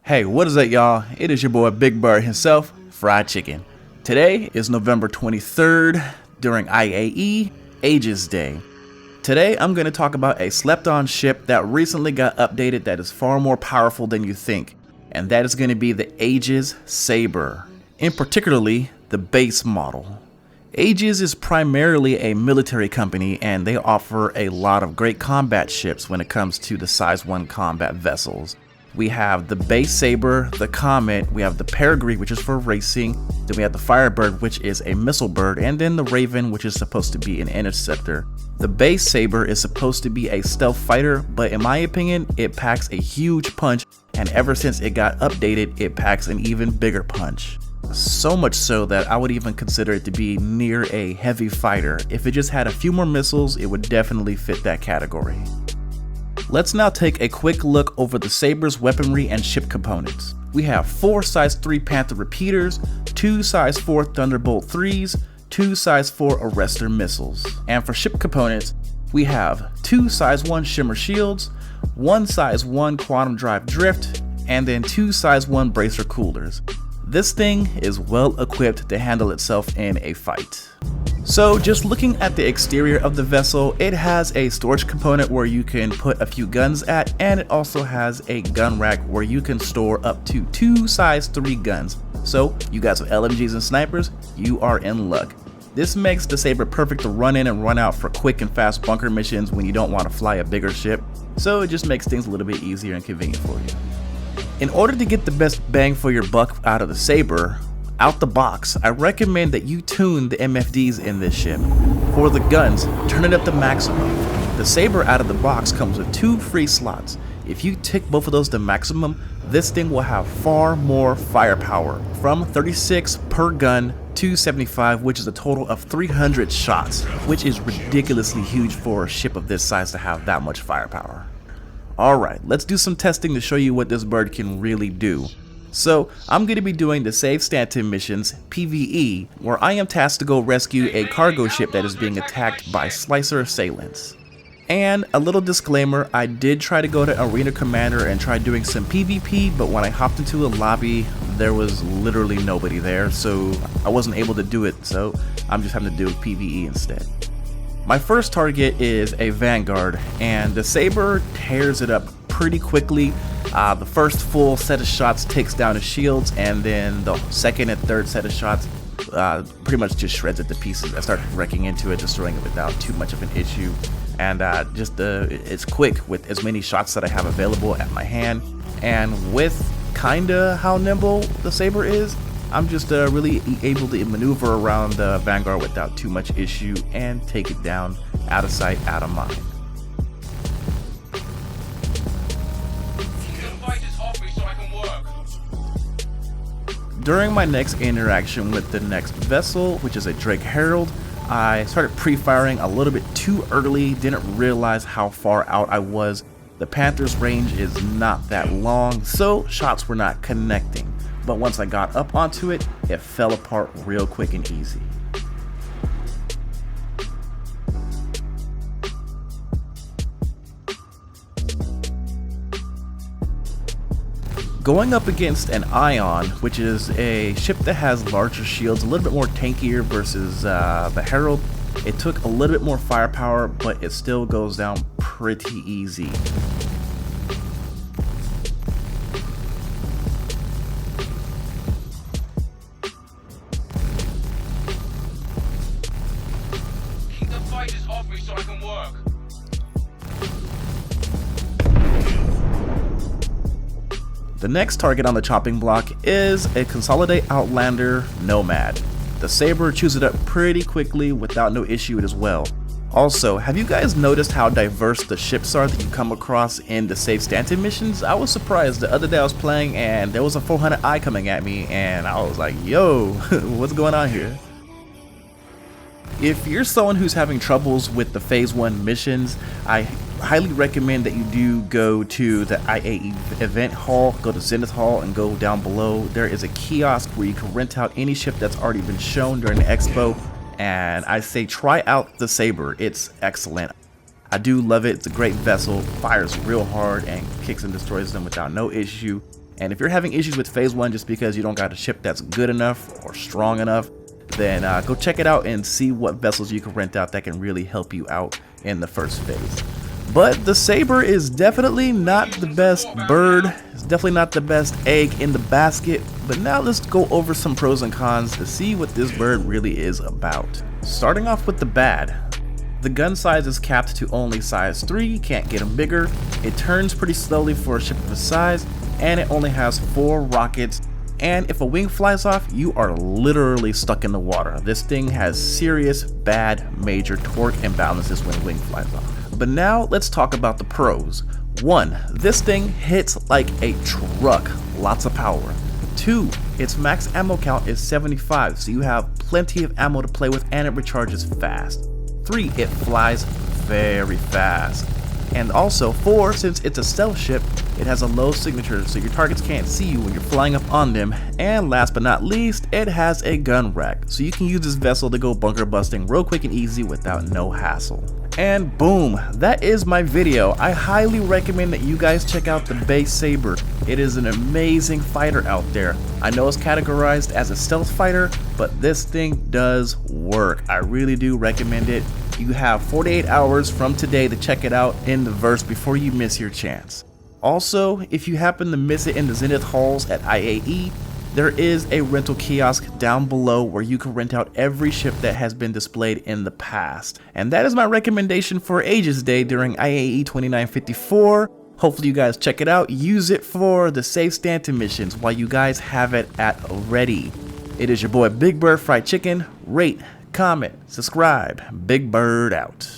Hey, what is up, y'all? It is your boy Big Bird himself, Fried Chicken. Today is November 23rd during IAE Aegis Day. Today I'm going to talk about a slept-on ship that recently got updated that is far more powerful than you think, and that is going to be the Aegis Sabre, in particularly the base model. Aegis is primarily a military company, and they offer a lot of great combat ships when it comes to the Size 1 combat vessels. We have the base Sabre, the Comet, we have the Peregrine, which is for racing, then we have the Firebird, which is a missile bird, and then the Raven, which is supposed to be an interceptor. The base Sabre is supposed to be a stealth fighter, but in my opinion, it packs a huge punch, and ever since it got updated, it packs an even bigger punch. So much so that I would even consider it to be near a heavy fighter. If it just had a few more missiles, it would definitely fit that category. Let's now take a quick look over the Sabre's weaponry and ship components. We have 4 size 3 Panther repeaters, 2 size 4 Thunderbolt 3s, 2 size 4 Arrestor missiles. And for ship components, we have 2 size 1 Shimmer shields, 1 size 1 Quantum Drive Drift, and then 2 size 1 Bracer coolers. This thing is well equipped to handle itself in a fight. So just looking at the exterior of the vessel, it has a storage component where you can put a few guns at, and it also has a gun rack where you can store up to 2 size 3 guns. So you got some LMGs and snipers, you are in luck. This makes the Sabre perfect to run in and run out for quick and fast bunker missions when you don't want to fly a bigger ship, so it just makes things a little bit easier and convenient for you. In order to get the best bang for your buck out of the Sabre, out the box, I recommend that you tune the MFDs in this ship. For the guns, turn it up to maximum. The Sabre out of the box comes with 2 free slots. If you tick both of those to maximum, this thing will have far more firepower, from 36 per gun to 75, which is a total of 300 shots, which is ridiculously huge for a ship of this size to have that much firepower. Alright, let's do some testing to show you what this bird can really do. So, I'm going to be doing the Save Stanton missions, PvE, where I am tasked to go rescue a cargo ship that is being attacked by Slicer assailants. And a little disclaimer, I did try to go to Arena Commander and try doing some PvP, but when I hopped into a lobby, there was literally nobody there, so I wasn't able to do it, so I'm just having to do PvE instead. My first target is a Vanguard, and the Sabre tears it up pretty quickly. The first full set of shots takes down his shields, and then the second and third set of shots pretty much just shreds it to pieces. I start wrecking into it, destroying it without too much of an issue, and it's quick with as many shots that I have available at my hand, and with kinda how nimble the Sabre is, I'm just really able to maneuver around the Vanguard without too much issue and take it down out of sight, out of mind. During my next interaction with the next vessel, which is a Drake Herald, I started pre-firing a little bit too early, didn't realize how far out I was. The Panther's range is not that long, so shots were not connecting. But once I got up onto it, it fell apart real quick and easy. Going up against an Ion, which is a ship that has larger shields, a little bit more tankier versus the Herald, it took a little bit more firepower, but it still goes down pretty easy. Keep the fighters off me so I can work. The next target on the chopping block is a Consolidate Outlander Nomad. The Sabre chews it up pretty quickly without no issue as well. Also, have you guys noticed how diverse the ships are that you come across in the Save Stanton missions? I was surprised the other day I was playing and there was a 400i coming at me and I was like, yo, what's going on here? If you're someone who's having troubles with the Phase 1 missions, I highly recommend that you do go to the IAE event hall, go to Zenith Hall, and go down below. There is a kiosk where you can rent out any ship that's already been shown during the expo, and I say try out the Sabre. It's excellent. I do love it. It's a great vessel, fires real hard and kicks and destroys them without no issue. And if you're having issues with phase 1 just because you don't got a chip that's good enough or strong enough, then go check it out and see what vessels you can rent out that can really help you out in the first phase. But the Sabre is definitely not the best bird. It's definitely not the best egg in the basket. But now let's go over some pros and cons to see what this bird really is about. Starting off with the bad. The gun size is capped to only size 3, can't get them bigger. It turns pretty slowly for a ship of its size, and it only has 4 rockets. And if a wing flies off, you are literally stuck in the water. This thing has serious bad major torque imbalances when a wing flies off. But now let's talk about the pros. 1. This thing hits like a truck, lots of power. 2. Its max ammo count is 75, so you have plenty of ammo to play with and it recharges fast. 3. It flies very fast. And also 4, since it's a stealth ship, it has a low signature so your targets can't see you when you're flying up on them. And last but not least, it has a gun rack, so you can use this vessel to go bunker busting real quick and easy without no hassle. And boom, that is my video. I highly recommend that you guys check out the base Sabre. It is an amazing fighter out there. I know it's categorized as a stealth fighter, but this thing does work. I really do recommend it. You have 48 hours from today to check it out in the verse before you miss your chance. Also, if you happen to miss it in the Zenith halls at IAE, there is a rental kiosk down below where you can rent out every ship that has been displayed in the past. And that is my recommendation for Aegis Day during IAE 2954. Hopefully you guys check it out. Use it for the Save Stanton missions while you guys have it at ready. It is your boy Big Bird Fried Chicken. Rate, comment, subscribe. Big Bird out.